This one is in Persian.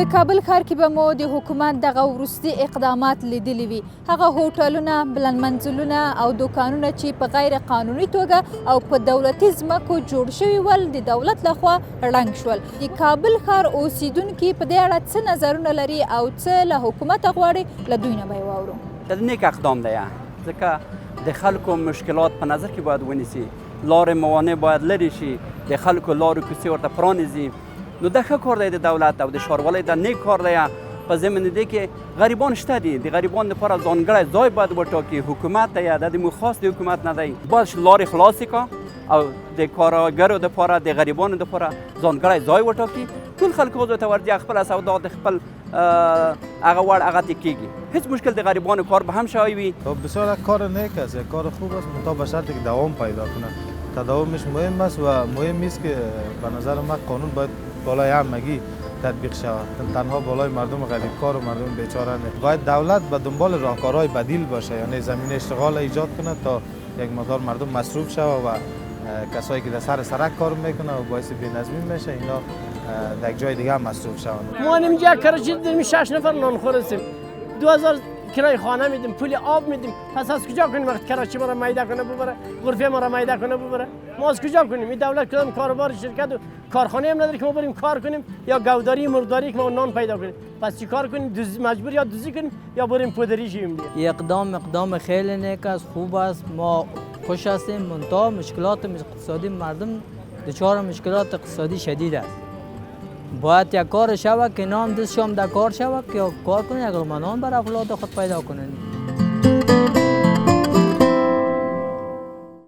په کابل ښار کې به مو د حکومت دغه وروستي اقدامات لیدلي وي. هغه هوټلونه، بلند منزلونه او دوکانونه چې په غیر قانوني توګه او په دولتي ځمکو جوړ شوي ول د دولت لخوا ړنګ شول. د کابل ښار اوسیدونکي په دې اړه څه نظرونه لري او څه له حکومته غواړي، له دوی نه به یې واورو. دا نیک اقدام دی، ځکه د خلکو مشکلات په نظر کې باید ونیسي، لارې موانع باید لرې شي، د خلکو لارو کوڅې ورته پرانیزي. نو دا ښه کار دی د دولت او د ښاروالۍ دا نیک کار دی. په ضمن دې کې غریبان شته دي، د غریبانو لپاره ځانګړی ځای باید وټاکي حکومت ته، یا د مو خاص د حکومت نه دی، باید لارې خلاصې کا او د کارګرو لپاره د غریبانو لپاره ځانګړی ځای وټاکي. ټول خلک ورته ورځي، خپل سودا د خپل هغه وړ هغه تکیږي. هیچ مشکل د غریبانو کار به هم شوی وي. بسیار کار نیک است، کار خوب است، منتها به شرطی که دوام پیدا کنه. تداومش مهم است و مهم است که به نظر من قانون باید بالای همگی تطبیق شود، تنها بالای مردم غریبکار و مردم بیچاره نه. باید دولت به دنبال راهکارهای بدیل باشه، یعنی زمین اشتغال ایجاد کنه تا یک مقدار مردم مصروف شود و کسایی که در سر سرک کار میکنه و باعث بی‌نظمی میشه اینا در جای دیگه هم مصروف شوند. ما اینجا کراچی داریم 6 نفر نانخور هستیم، 2000 کرای خانه میدیم، پول آب میدیم. پس از کجا کنیم وقت کراچی ما را میده کنه ببره، غرفه ما را میده کنه ببره؟ ما از کجا کنیم؟ این دولت کدام کاروبار شرکت و کارخانه هم نداره که ما بریم کار کنیم، یا گوداری مرداری که ما نان پیدا کنیم. پس چی کار کنیم؟ مجبور یا دوزی کنیم یا بریم پدری شیم. اقدام خیلی نیک است، خوب است، ما خوش هستیم. منتها مشکلات اقتصادی مردم دچار مشکلات اقتصادی شدید است. باید یک کار شود که نام دستشان در کار شود که کار کنه، اگر منان بر اولاد خود پیدا کنن.